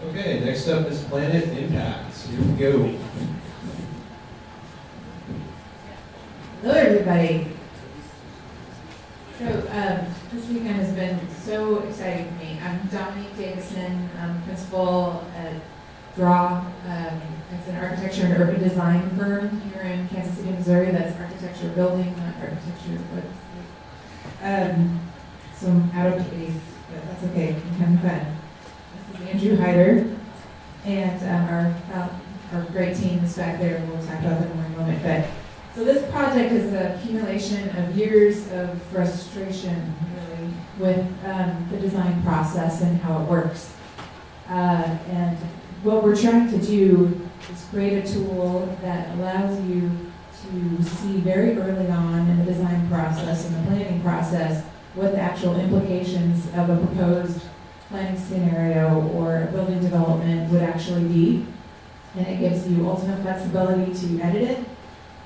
Okay, next up is PlanIT Impacts. Here we go. Hello, everybody. So this weekend has been so exciting for me. I'm Dominique Davison. I'm principal at DRAW. It's an architecture and urban design firm here in Kansas City, Missouri. That's architecture building, not architecture. So I'm out of place, but that's okay. I'm having fun. This is Andrew Hyder, and our great team is back there. We'll talk about them in a moment. But so this project is an accumulation of years of frustration, really, with the design process and how it works. And what we're trying to do is create a tool that allows you to see very early on in the design process and the planning process what the actual implications of a proposed planning scenario or a building development would actually be. And it gives you ultimate flexibility to edit it.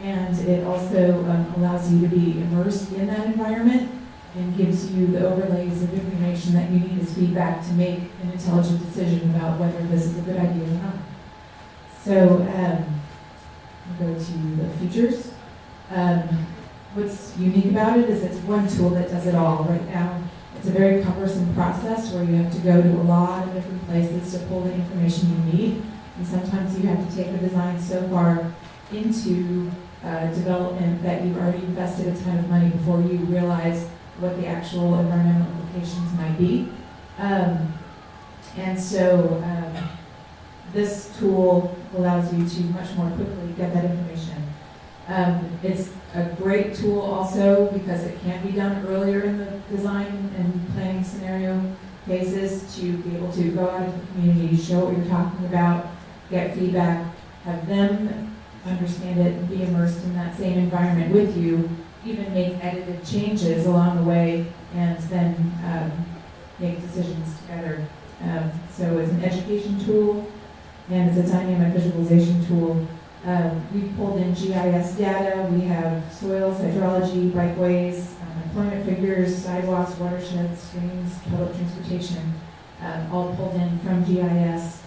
And it also allows you to be immersed in that environment and gives you the overlays of information that you need as feedback to make an intelligent decision about whether this is a good idea or not. So we'll go to the features. What's unique about it is it's one tool that does it all. Right now, it's a very cumbersome process where you have to go to a lot of different places to pull the information you need. And sometimes you have to take the design so far into development that you've already invested a ton of money before you realize what the actual environmental implications might be. And so this tool allows you to much more quickly get that information. It's a great tool also because it can be done earlier in the design and planning scenario phases to be able to go out into the community, show what you're talking about, get feedback, have them understand it and be immersed in that same environment with you, even make edited changes along the way, and then make decisions together. So it's an education tool, and it's a dynamic visualization tool. We've pulled in GIS data. We have soils, hydrology, bikeways, employment figures, sidewalks, watersheds, streams, public transportation, all pulled in from GIS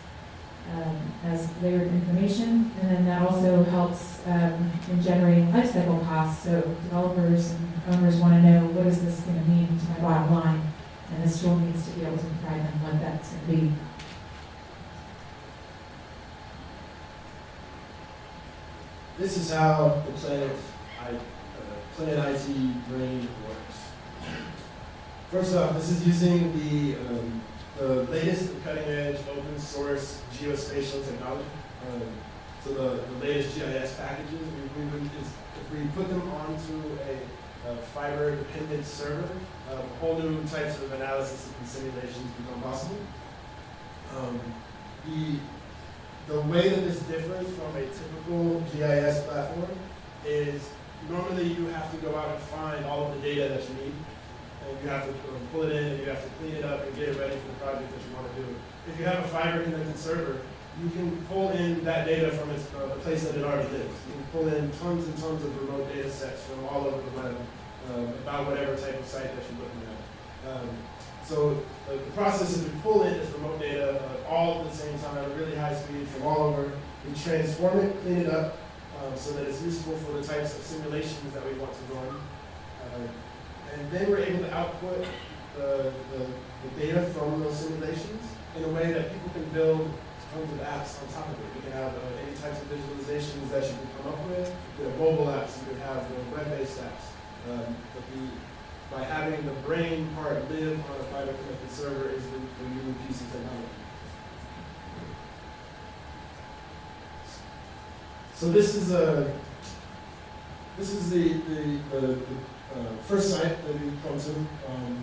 as layered information. And then that also helps in generating life cycle costs. So developers and owners want to know, what is this going to mean to my bottom line? And this tool needs to be able to provide them what that's going to be. This is how the PlanIT brain works. First off, this is using the latest and cutting edge open source geospatial technology. So the latest GIS packages, if we put them onto a fiber dependent server, whole new types of analysis and simulations become possible. The way that this differs from a typical GIS platform is normally you have to go out and find all of the data that you need, and you have to pull it in, and you have to clean it up and get it ready for the project that you want to do. If you have a fiber connected server, you can pull in that data from the place that it already lives. You can pull in tons and tons of remote data sets from all over the web about whatever type of site that you're looking at. So the process is we pull in this remote data all at the same time at a really high speed from all over. We transform it, clean it up so that it's useful for the types of simulations that we want to run. And then we're able to output the data from those simulations in a way that people can build tons of apps on top of it. We can have any types of visualizations that you can come up with. You have mobile apps, you can have web-based apps. By having the brain part live on a fiber connected server is the new piece of technology. So this is the first site that we come to.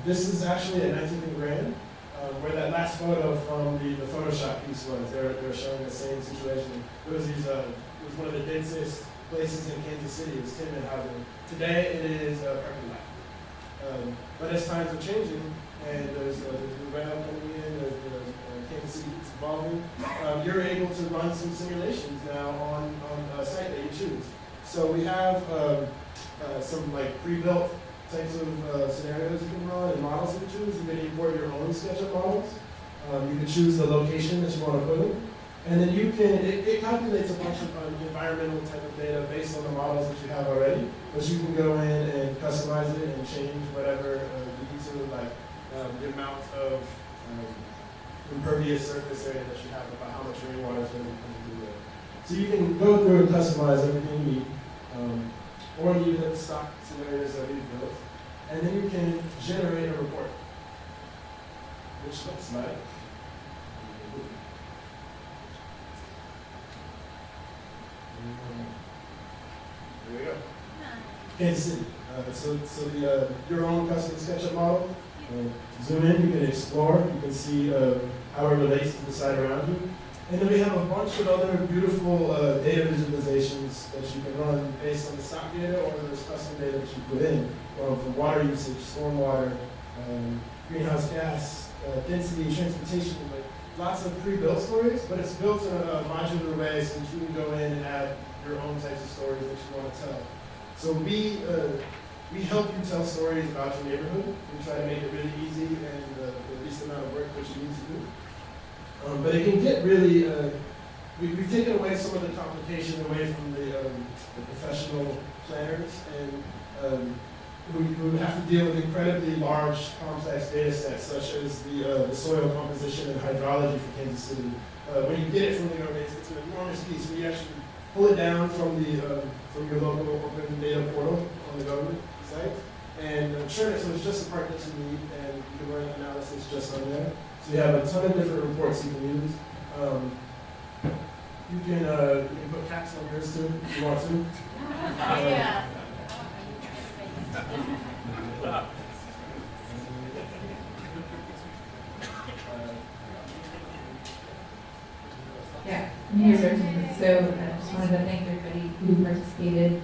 This is actually at 19th and Grand, where that last photo from the Photoshop piece was. They're showing the same situation. It was one of the densest places in Kansas City. It was tenement housing. Today it is a parking lot. But as times are changing, and there's new rail coming in, there's Kansas City is evolving, you're able to run some simulations now on a site that you choose. So we have some like pre-built types of scenarios you can run and models you choose. You can import your own SketchUp models. You can choose the location that you want to put in. And then you can, it calculates a bunch of environmental type of data based on the models that you have already. But you can go in and customize it and change whatever you need to, like the amount of impervious surface area that you have, about how much rainwater is going to come through there. So you can go through and customize everything you need, or you can stock scenarios that we've built. And then you can generate a report, which looks like, there we go. Kansas City. So your own custom SketchUp model. Zoom in, you can explore, you can see how it relates to the site around you. And then we have a bunch of other beautiful data visualizations that you can run based on the stock data or there's custom data that you put in from water usage, stormwater, greenhouse gas, density, transportation, like lots of pre-built stories, but it's built in a modular way so that you can go in and add your own types of stories that you want to tell. So we help you tell stories about your neighborhood. We try to make it really easy and the least amount of work that you need to do. But it can get really, we've taken away some of the complication away from the professional planners, and we have to deal with incredibly large, complex data sets, such as the soil composition and hydrology for Kansas City. When you get it from the government, it's an enormous piece. We actually pull it down from your local open data portal on the government site, and churn it so it's just the part that you need, and you can run analysis just on there. So you have a ton of different reports you can use. You can put caps on yours too, if you want to. Yeah. Yeah, here's our team. So I just wanted to thank everybody who participated.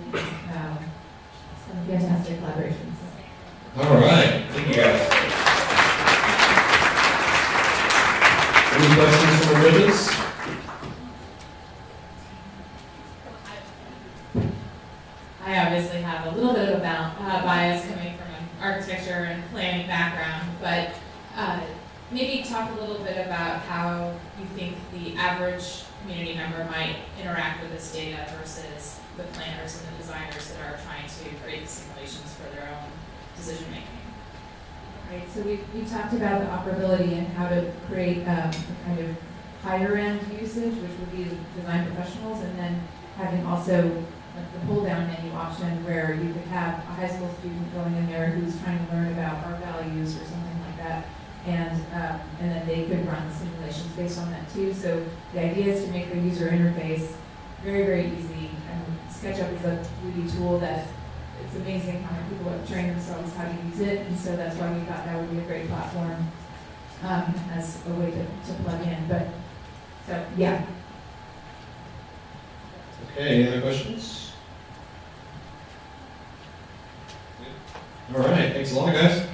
Some fantastic collaborations. All right, thank you guys. Any questions from the ribbons? I obviously have a little bit of a bias coming from an architecture and planning background, but maybe talk a little bit about how you think the average community member might interact with this data versus the planners and the designers that are trying to create the simulations for their own decision making. Right, so we talked about the operability and how to create a kind of higher end usage, which would be the design professionals, and then having also like the pull down menu option where you could have a high school student going in there who's trying to learn about our values or something like that, and then they could run simulations based on that too. So the idea is to make the user interface very, very easy. And SketchUp is a 3D tool that it's amazing how many people have trained themselves how to use it, and so that's why we thought that would be a great platform as a way to plug in. But so yeah. Okay, any other questions? All right, thanks a lot, guys.